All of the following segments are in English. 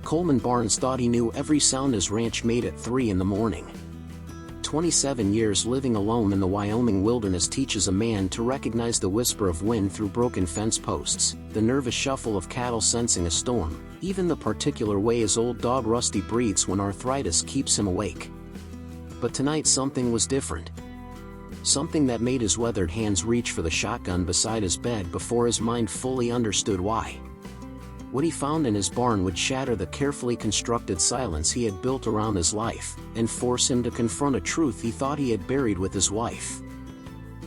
Coleman Barnes thought he knew every sound his ranch made at 3 in the morning. 27 years living alone in the Wyoming wilderness teaches a man to recognize the whisper of wind through broken fence posts, the nervous shuffle of cattle sensing a storm, even the particular way his old dog Rusty breathes when arthritis keeps him awake. But tonight something was different. Something that made his weathered hands reach for the shotgun beside his bed before his mind fully understood why. What he found in his barn would shatter the carefully constructed silence he had built around his life, and force him to confront a truth he thought he had buried with his wife.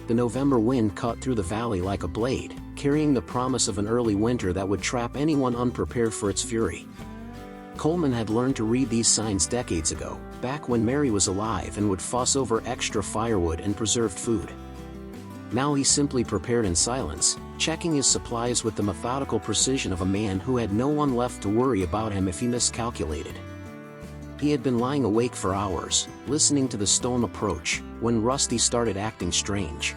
The November wind cut through the valley like a blade, carrying the promise of an early winter that would trap anyone unprepared for its fury. Coleman had learned to read these signs decades ago, back when Mary was alive and would fuss over extra firewood and preserved food. Now he simply prepared in silence, checking his supplies with the methodical precision of a man who had no one left to worry about him if he miscalculated. He had been lying awake for hours, listening to the storm approach, when Rusty started acting strange.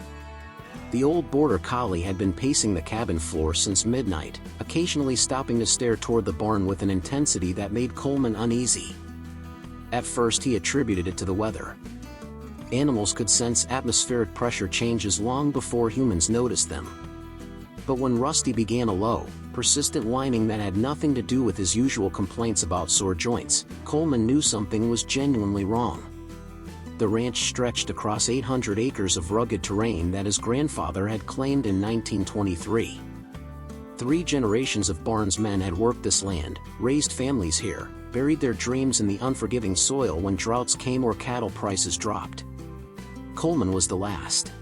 The old border collie had been pacing the cabin floor since midnight, occasionally stopping to stare toward the barn with an intensity that made Coleman uneasy. At first he attributed it to the weather. Animals could sense atmospheric pressure changes long before humans noticed them. But when Rusty began a low, persistent whining that had nothing to do with his usual complaints about sore joints, Coleman knew something was genuinely wrong. The ranch stretched across 800 acres of rugged terrain that his grandfather had claimed in 1923. 3 generations of Barnes men had worked this land, raised families here, buried their dreams in the unforgiving soil when droughts came or cattle prices dropped. Coleman was the last.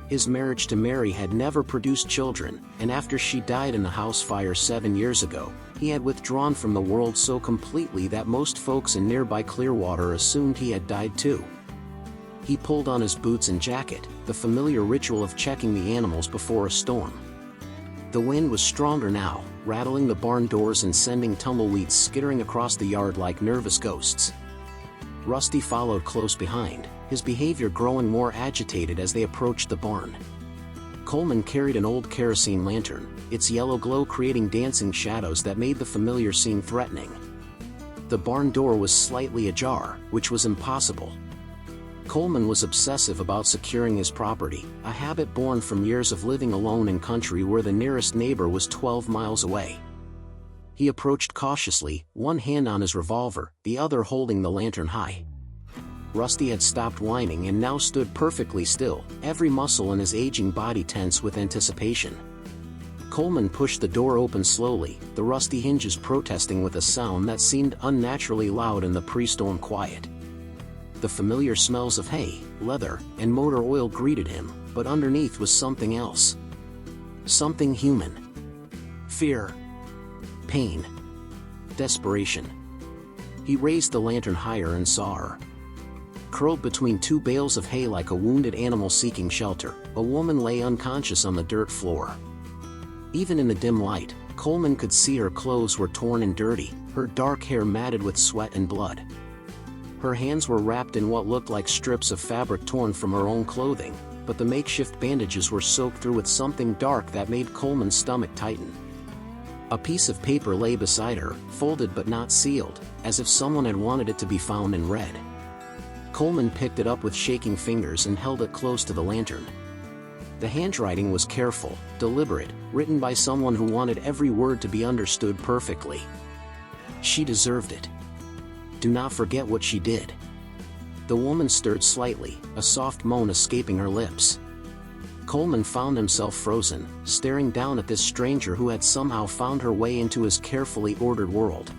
His marriage to Mary had never produced children, and after she died in the house fire 7 years ago, he had withdrawn from the world so completely that most folks in nearby Clearwater assumed he had died too. He pulled on his boots and jacket, the familiar ritual of checking the animals before a storm. The wind was stronger now, rattling the barn doors and sending tumbleweeds skittering across the yard like nervous ghosts. Rusty followed close behind, his behavior growing more agitated as they approached the barn. Coleman carried an old kerosene lantern, its yellow glow creating dancing shadows that made the familiar scene threatening. The barn door was slightly ajar, which was impossible. Coleman was obsessive about securing his property, a habit born from years of living alone in country where the nearest neighbor was 12 miles away. He approached cautiously, one hand on his revolver, the other holding the lantern high. Rusty had stopped whining and now stood perfectly still, every muscle in his aging body tense with anticipation. Coleman pushed the door open slowly, the rusty hinges protesting with a sound that seemed unnaturally loud in the pre-storm quiet. The familiar smells of hay, leather, and motor oil greeted him, but underneath was something else. Something human. Fear. Pain. Desperation. He raised the lantern higher and saw her. Curled between 2 bales of hay like a wounded animal seeking shelter, a woman lay unconscious on the dirt floor. Even in the dim light, Coleman could see her clothes were torn and dirty, her dark hair matted with sweat and blood. Her hands were wrapped in what looked like strips of fabric torn from her own clothing, but the makeshift bandages were soaked through with something dark that made Coleman's stomach tighten. A piece of paper lay beside her, folded but not sealed, as if someone had wanted it to be found and read. Coleman picked it up with shaking fingers and held it close to the lantern. The handwriting was careful, deliberate, written by someone who wanted every word to be understood perfectly. She deserved it. Do not forget what she did. The woman stirred slightly, a soft moan escaping her lips. Coleman found himself frozen, staring down at this stranger who had somehow found her way into his carefully ordered world.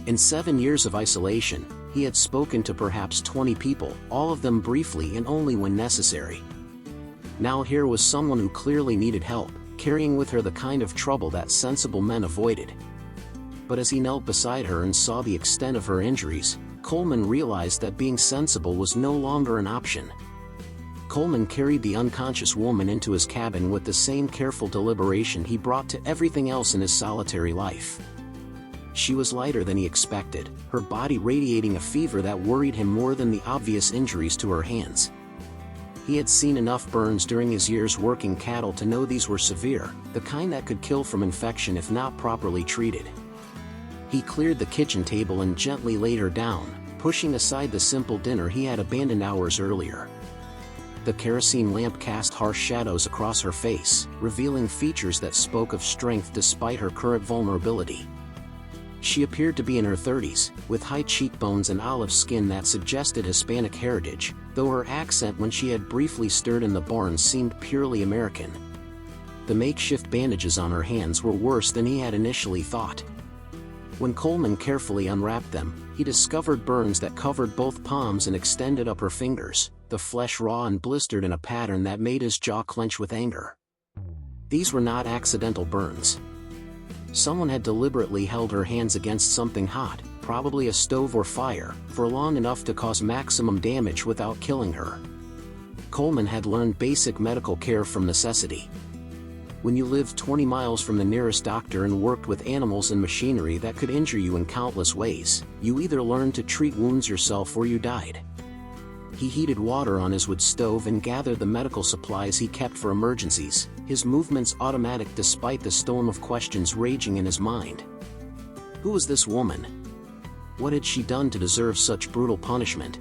In 7 years of isolation, he had spoken to perhaps 20 people, all of them briefly and only when necessary. Now here was someone who clearly needed help, carrying with her the kind of trouble that sensible men avoided. But as he knelt beside her and saw the extent of her injuries, Coleman realized that being sensible was no longer an option. Coleman carried the unconscious woman into his cabin with the same careful deliberation he brought to everything else in his solitary life. She was lighter than he expected, her body radiating a fever that worried him more than the obvious injuries to her hands. He had seen enough burns during his years working cattle to know these were severe, the kind that could kill from infection if not properly treated. He cleared the kitchen table and gently laid her down, pushing aside the simple dinner he had abandoned hours earlier. The kerosene lamp cast harsh shadows across her face, revealing features that spoke of strength despite her current vulnerability. She appeared to be in her 30s, with high cheekbones and olive skin that suggested Hispanic heritage, though her accent when she had briefly stirred in the barn seemed purely American. The makeshift bandages on her hands were worse than he had initially thought. When Coleman carefully unwrapped them, he discovered burns that covered both palms and extended up her fingers, the flesh raw and blistered in a pattern that made his jaw clench with anger. These were not accidental burns. Someone had deliberately held her hands against something hot, probably a stove or fire, for long enough to cause maximum damage without killing her. Coleman had learned basic medical care from necessity. When you lived 20 miles from the nearest doctor and worked with animals and machinery that could injure you in countless ways, you either learned to treat wounds yourself or you died. He heated water on his wood stove and gathered the medical supplies he kept for emergencies, his movements automatic despite the storm of questions raging in his mind. Who was this woman? What had she done to deserve such brutal punishment?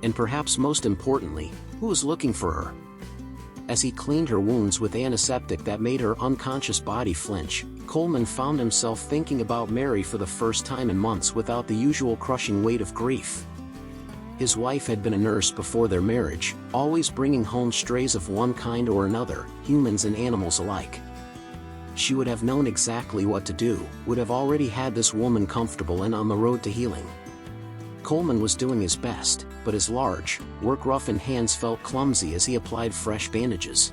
And perhaps most importantly, who was looking for her? As he cleaned her wounds with antiseptic that made her unconscious body flinch, Coleman found himself thinking about Mary for the first time in months without the usual crushing weight of grief. His wife had been a nurse before their marriage, always bringing home strays of one kind or another, humans and animals alike. She would have known exactly what to do, would have already had this woman comfortable and on the road to healing. Coleman was doing his best, but his large, work-roughened hands felt clumsy as he applied fresh bandages.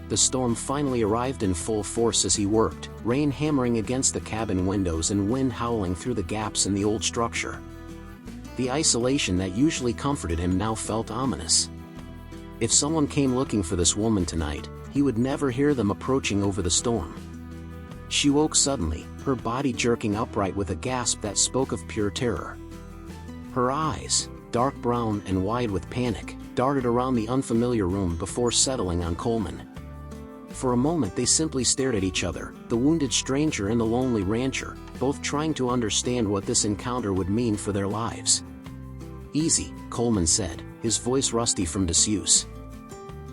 The storm finally arrived in full force as he worked, rain hammering against the cabin windows and wind howling through the gaps in the old structure. The isolation that usually comforted him now felt ominous. If someone came looking for this woman tonight, he would never hear them approaching over the storm. She woke suddenly, her body jerking upright with a gasp that spoke of pure terror. Her eyes, dark brown and wide with panic, darted around the unfamiliar room before settling on Coleman. For a moment they simply stared at each other, the wounded stranger and the lonely rancher, both trying to understand what this encounter would mean for their lives. "Easy," Coleman said, his voice rusty from disuse.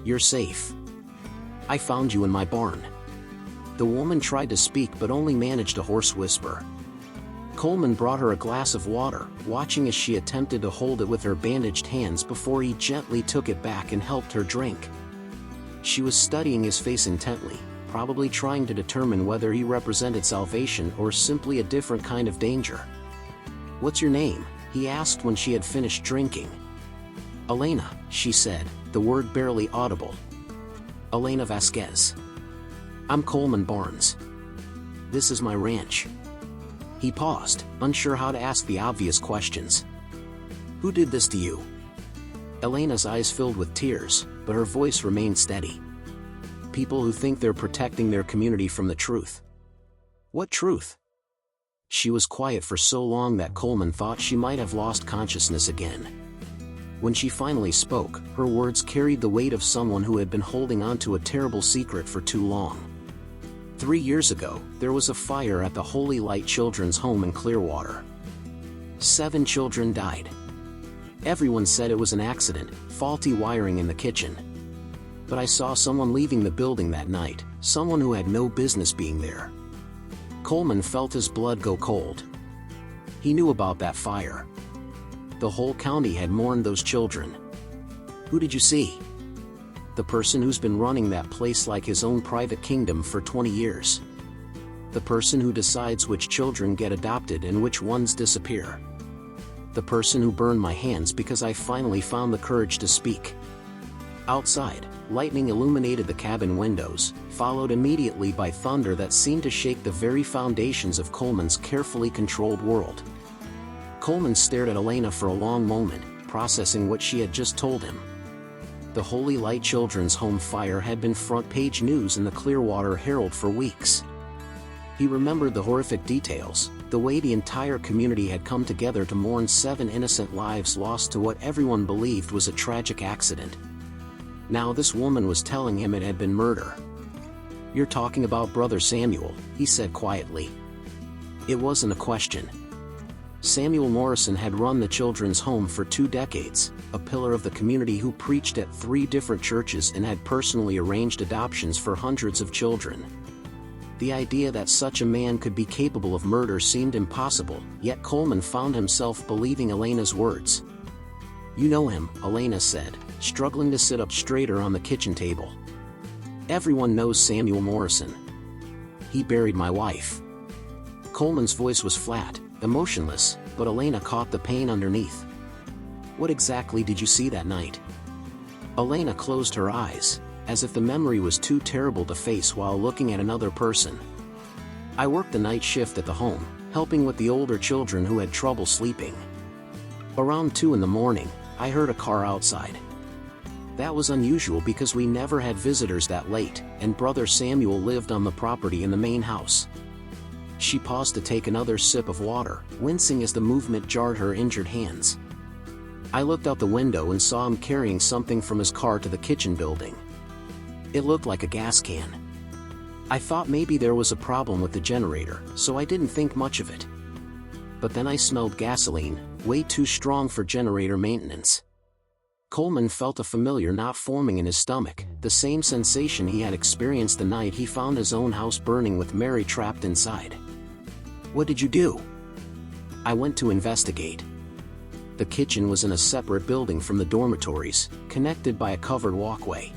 "You're safe. I found you in my barn." The woman tried to speak but only managed a hoarse whisper. Coleman brought her a glass of water, watching as she attempted to hold it with her bandaged hands before he gently took it back and helped her drink. She was studying his face intently, probably trying to determine whether he represented salvation or simply a different kind of danger. "What's your name?" he asked when she had finished drinking. "Elena," she said, the word barely audible. "Elena Vasquez. I'm Coleman Barnes. This is my ranch." He paused, unsure how to ask the obvious questions. "Who did this to you?" Elena's eyes filled with tears, but her voice remained steady. "People who think they're protecting their community from the truth." "What truth?" She was quiet for so long that Coleman thought she might have lost consciousness again. When she finally spoke, her words carried the weight of someone who had been holding on to a terrible secret for too long. 3 years ago, there was a fire at the Holy Light Children's Home in Clearwater. 7 children died. Everyone said it was an accident, faulty wiring in the kitchen. But I saw someone leaving the building that night, someone who had no business being there. Coleman felt his blood go cold. He knew about that fire. The whole county had mourned those children. "Who did you see?" "The person who's been running that place like his own private kingdom for 20 years. The person who decides which children get adopted and which ones disappear. The person who burned my hands because I finally found the courage to speak." Outside, lightning illuminated the cabin windows, followed immediately by thunder that seemed to shake the very foundations of Coleman's carefully controlled world. Coleman stared at Elena for a long moment, processing what she had just told him. The Holy Light Children's Home fire had been front-page news in the Clearwater Herald for weeks. He remembered the horrific details, the way the entire community had come together to mourn 7 innocent lives lost to what everyone believed was a tragic accident. Now this woman was telling him it had been murder. "You're talking about Brother Samuel," he said quietly. It wasn't a question. Samuel Morrison had run the children's home for 2 decades, a pillar of the community who preached at 3 different churches and had personally arranged adoptions for hundreds of children. The idea that such a man could be capable of murder seemed impossible, yet Coleman found himself believing Elena's words. "You know him," Elena said, struggling to sit up straighter on the kitchen table. "Everyone knows Samuel Morrison. He buried my wife." Coleman's voice was flat, emotionless, but Elena caught the pain underneath. "What exactly did you see that night?" Elena closed her eyes, as if the memory was too terrible to face while looking at another person. "I worked the night shift at the home, helping with the older children who had trouble sleeping. Around 2 in the morning, I heard a car outside. That was unusual because we never had visitors that late, and Brother Samuel lived on the property in the main house." She paused to take another sip of water, wincing as the movement jarred her injured hands. "I looked out the window and saw him carrying something from his car to the kitchen building. It looked like a gas can. I thought maybe there was a problem with the generator, so I didn't think much of it. But then I smelled gasoline, way too strong for generator maintenance." Coleman felt a familiar knot forming in his stomach, the same sensation he had experienced the night he found his own house burning with Mary trapped inside. "What did you do?" "I went to investigate." The kitchen was in a separate building from the dormitories, connected by a covered walkway.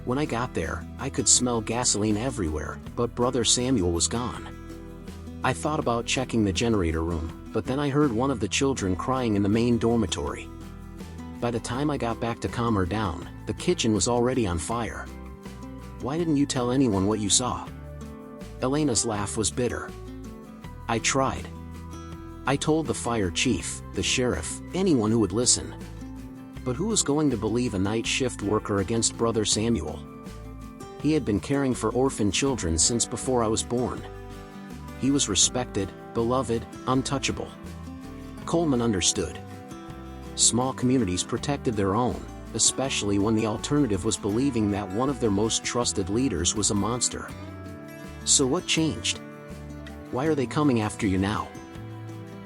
"When I got there, I could smell gasoline everywhere, but Brother Samuel was gone. I thought about checking the generator room, but then I heard one of the children crying in the main dormitory. By the time I got back to calm her down, the kitchen was already on fire." "Why didn't you tell anyone what you saw?" Elena's laugh was bitter. "I tried. I told the fire chief, the sheriff, anyone who would listen. But who was going to believe a night shift worker against Brother Samuel? He had been caring for orphan children since before I was born. He was respected, beloved, untouchable." Coleman understood. Small communities protected their own, especially when the alternative was believing that one of their most trusted leaders was a monster. "So what changed? Why are they coming after you now?"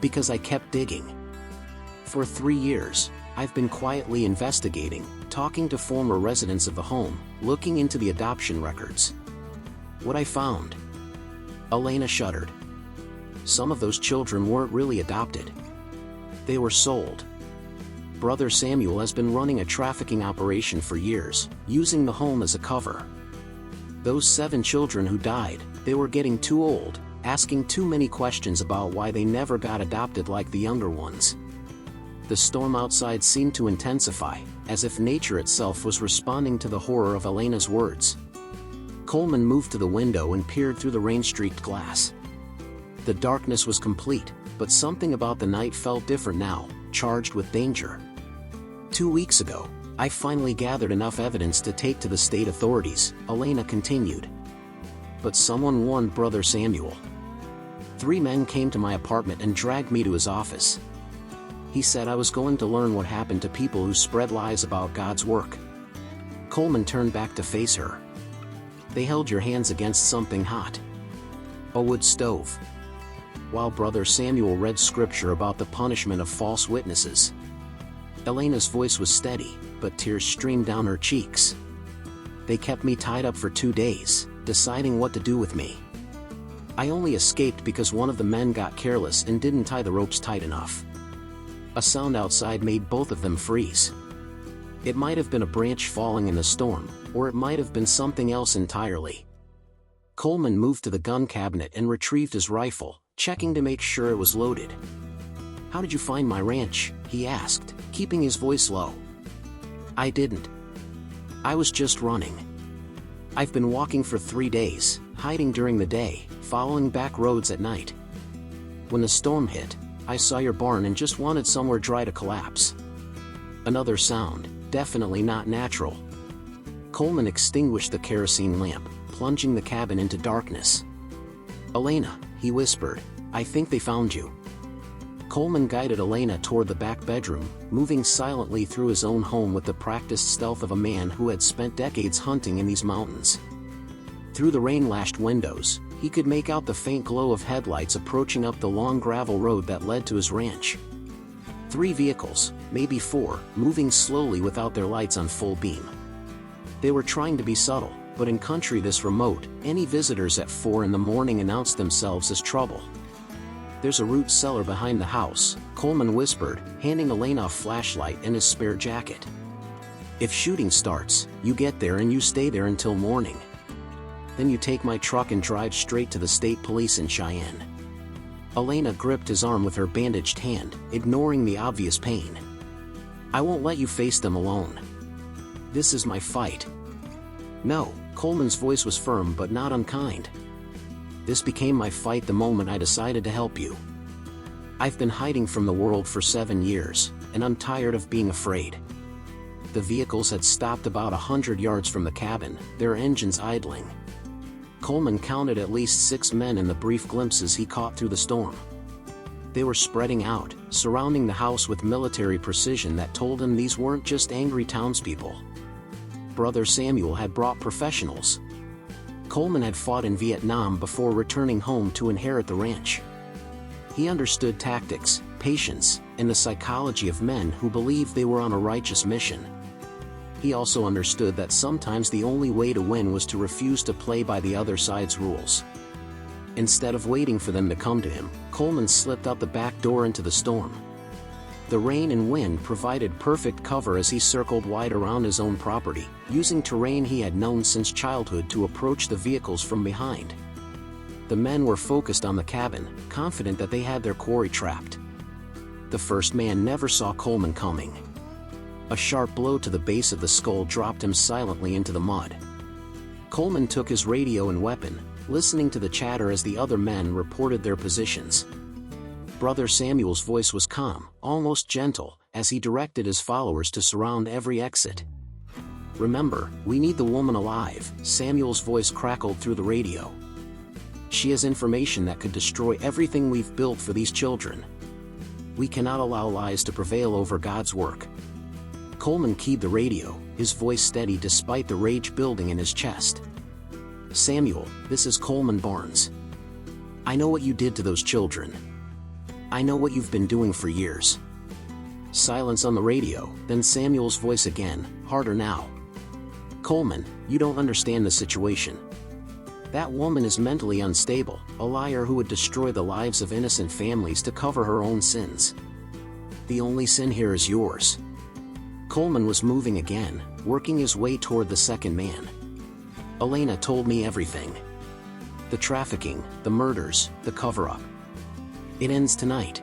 "Because I kept digging. For 3 years, I've been quietly investigating, talking to former residents of the home, looking into the adoption records. What I found..." Elena shuddered. "Some of those children weren't really adopted. They were sold. Brother Samuel has been running a trafficking operation for years, using the home as a cover. Those 7 children who died, they were getting too old, asking too many questions about why they never got adopted like the younger ones." The storm outside seemed to intensify, as if nature itself was responding to the horror of Elena's words. Coleman moved to the window and peered through the rain-streaked glass. The darkness was complete, but something about the night felt different now, charged with danger. 2 weeks ago, I finally gathered enough evidence to take to the state authorities, Elena continued. But someone warned Brother Samuel. 3 men came to my apartment and dragged me to his office. He said I was going to learn what happened to people who spread lies about God's work. Coleman turned back to face her. "They held your hands against something hot. A wood stove." While Brother Samuel read scripture about the punishment of false witnesses. Elena's voice was steady, but tears streamed down her cheeks. "They kept me tied up for 2 days, deciding what to do with me. I only escaped because one of the men got careless and didn't tie the ropes tight enough. A sound outside made both of them freeze. It might have been a branch falling in the storm, or it might have been something else entirely." Coleman moved to the gun cabinet and retrieved his rifle, checking to make sure it was loaded. "How did you find my ranch?" he asked, keeping his voice low. "I didn't. I was just running. I've been walking for 3 days, hiding during the day, following back roads at night. When the storm hit, I saw your barn and just wanted somewhere dry to collapse." Another sound, definitely not natural. Coleman extinguished the kerosene lamp, plunging the cabin into darkness. "Elena," he whispered, "I think they found you." Coleman guided Elena toward the back bedroom, moving silently through his own home with the practiced stealth of a man who had spent decades hunting in these mountains. Through the rain-lashed windows, he could make out the faint glow of headlights approaching up the long gravel road that led to his ranch. 3 vehicles, maybe 4, moving slowly without their lights on full beam. They were trying to be subtle, but in country this remote, any visitors at 4 in the morning announced themselves as trouble. "There's a root cellar behind the house," Coleman whispered, handing Elena a flashlight and his spare jacket. "If shooting starts, you get there and you stay there until morning. Then you take my truck and drive straight to the state police in Cheyenne." Elena gripped his arm with her bandaged hand, ignoring the obvious pain. "I won't let you face them alone. This is my fight." "No," Coleman's voice was firm but not unkind. "This became my fight the moment I decided to help you. I've been hiding from the world for 7 years, and I'm tired of being afraid." The vehicles had stopped about 100 yards from the cabin, their engines idling. Coleman counted at least 6 men in the brief glimpses he caught through the storm. They were spreading out, surrounding the house with military precision that told him these weren't just angry townspeople. Brother Samuel had brought professionals. Coleman had fought in Vietnam before returning home to inherit the ranch. He understood tactics, patience, and the psychology of men who believed they were on a righteous mission. He also understood that sometimes the only way to win was to refuse to play by the other side's rules. Instead of waiting for them to come to him, Coleman slipped out the back door into the storm. The rain and wind provided perfect cover as he circled wide around his own property, using terrain he had known since childhood to approach the vehicles from behind. The men were focused on the cabin, confident that they had their quarry trapped. The first man never saw Coleman coming. A sharp blow to the base of the skull dropped him silently into the mud. Coleman took his radio and weapon, listening to the chatter as the other men reported their positions. Brother Samuel's voice was calm, almost gentle, as he directed his followers to surround every exit. "Remember, we need the woman alive," Samuel's voice crackled through the radio. "She has information that could destroy everything we've built for these children. We cannot allow lies to prevail over God's work." Coleman keyed the radio, his voice steady despite the rage building in his chest. "Samuel, this is Coleman Barnes. I know what you did to those children. I know what you've been doing for years." Silence on the radio, then Samuel's voice again, harder now. "Coleman, you don't understand the situation. That woman is mentally unstable, a liar who would destroy the lives of innocent families to cover her own sins. The only sin here is yours." Coleman was moving again, working his way toward the second man. "Elena told me everything. The trafficking, the murders, the cover-up. It ends tonight.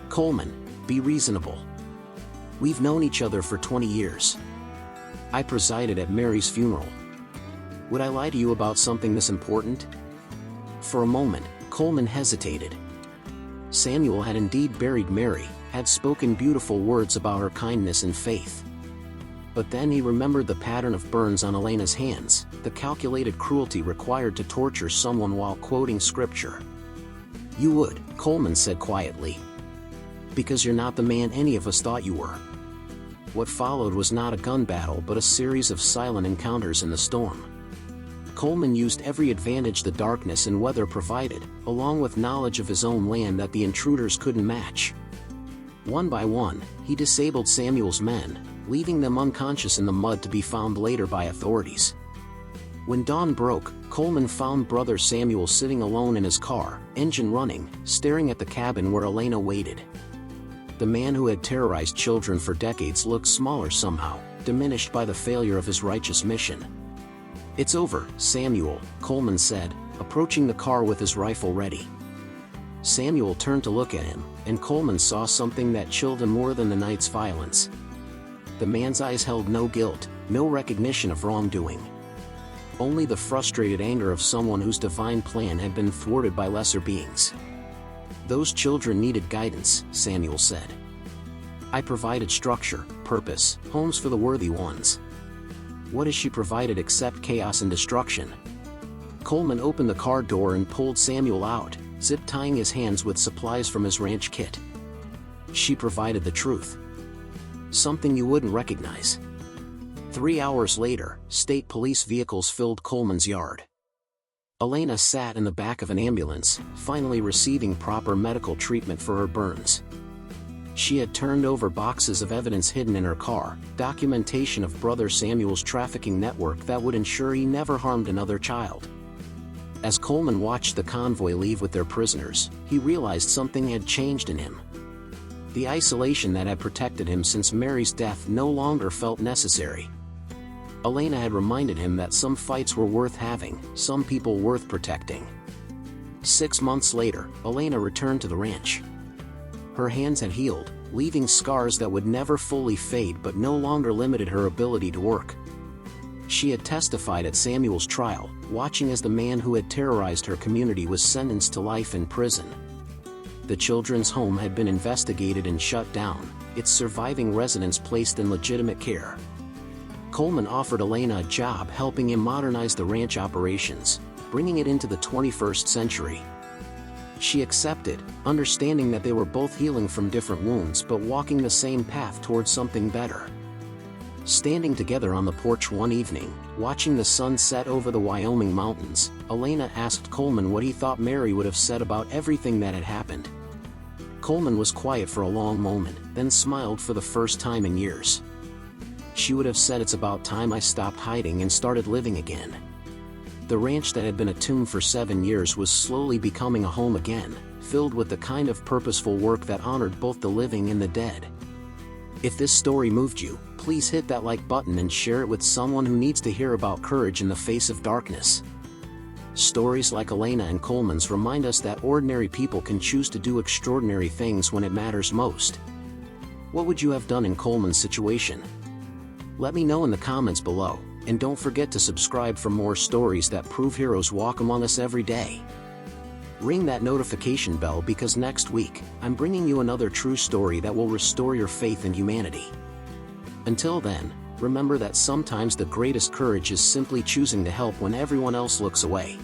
Coleman, be reasonable. We've known each other for 20 years. I presided at Mary's funeral. Would I lie to you about something this important?" For a moment, Coleman hesitated. Samuel had indeed buried Mary, had spoken beautiful words about her kindness and faith. But then he remembered the pattern of burns on Elena's hands, the calculated cruelty required to torture someone while quoting scripture. "You would," Coleman said quietly. "Because you're not the man any of us thought you were." What followed was not a gun battle but a series of silent encounters in the storm. Coleman used every advantage the darkness and weather provided, along with knowledge of his own land that the intruders couldn't match. One by one, he disabled Samuel's men, leaving them unconscious in the mud to be found later by authorities. When dawn broke, Coleman found Brother Samuel sitting alone in his car, engine running, staring at the cabin where Elena waited. The man who had terrorized children for decades looked smaller somehow, diminished by the failure of his righteous mission. "It's over, Samuel," Coleman said, approaching the car with his rifle ready. Samuel turned to look at him, and Coleman saw something that chilled him more than the night's violence. The man's eyes held no guilt, no recognition of wrongdoing. Only the frustrated anger of someone whose divine plan had been thwarted by lesser beings. "Those children needed guidance," Samuel said. "I provided structure, purpose, homes for the worthy ones. What has she provided except chaos and destruction?" Coleman opened the car door and pulled Samuel out, zip-tying his hands with supplies from his ranch kit. "She provided the truth. Something you wouldn't recognize." 3 hours later, state police vehicles filled Coleman's yard. Elena sat in the back of an ambulance, finally receiving proper medical treatment for her burns. She had turned over boxes of evidence hidden in her car, documentation of Brother Samuel's trafficking network that would ensure he never harmed another child. As Coleman watched the convoy leave with their prisoners, he realized something had changed in him. The isolation that had protected him since Mary's death no longer felt necessary. Elena had reminded him that some fights were worth having, some people worth protecting. 6 months later, Elena returned to the ranch. Her hands had healed, leaving scars that would never fully fade but no longer limited her ability to work. She had testified at Samuel's trial, watching as the man who had terrorized her community was sentenced to life in prison. The children's home had been investigated and shut down, its surviving residents placed in legitimate care. Coleman offered Elena a job helping him modernize the ranch operations, bringing it into the 21st century. She accepted, understanding that they were both healing from different wounds but walking the same path towards something better. Standing together on the porch one evening, watching the sun set over the Wyoming mountains, Elena asked Coleman what he thought Mary would have said about everything that had happened. Coleman was quiet for a long moment, then smiled for the first time in years. She would have said, "It's about time I stopped hiding and started living again." The ranch that had been a tomb for 7 years was slowly becoming a home again, filled with the kind of purposeful work that honored both the living and the dead. If this story moved you, please hit that like button and share it with someone who needs to hear about courage in the face of darkness. Stories like Elena and Coleman's remind us that ordinary people can choose to do extraordinary things when it matters most. What would you have done in Coleman's situation? Let me know in the comments below, and don't forget to subscribe for more stories that prove heroes walk among us every day. Ring that notification bell because next week, I'm bringing you another true story that will restore your faith in humanity. Until then, remember that sometimes the greatest courage is simply choosing to help when everyone else looks away.